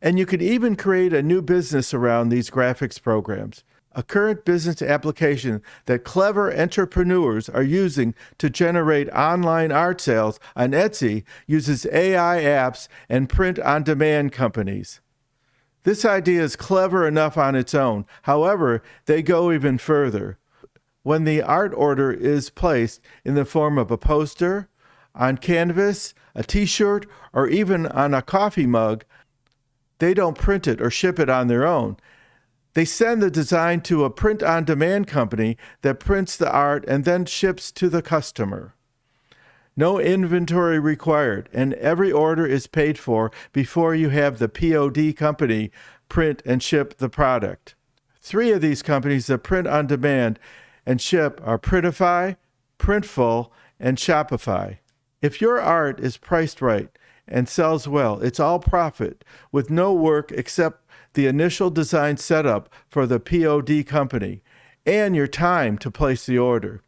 And you can even create a new business around these graphics programs. A current business application that clever entrepreneurs are using to generate online art sales on Etsy uses AI apps and print-on-demand companies. This idea is clever enough on its own. However, they go even further. When the art order is placed in the form of a poster, on canvas, a t-shirt, or even on a coffee mug, they don't print it or ship it on their own. They send the design to a print-on-demand company that prints the art and then ships to the customer. No inventory required, and every order is paid for before you have the POD company print and ship the product. 3 of these companies that print on demand and ship are Printify, Printful, and Shopify. If your art is priced right and sells well, it's all profit with no work except the initial design setup for the POD company and your time to place the order.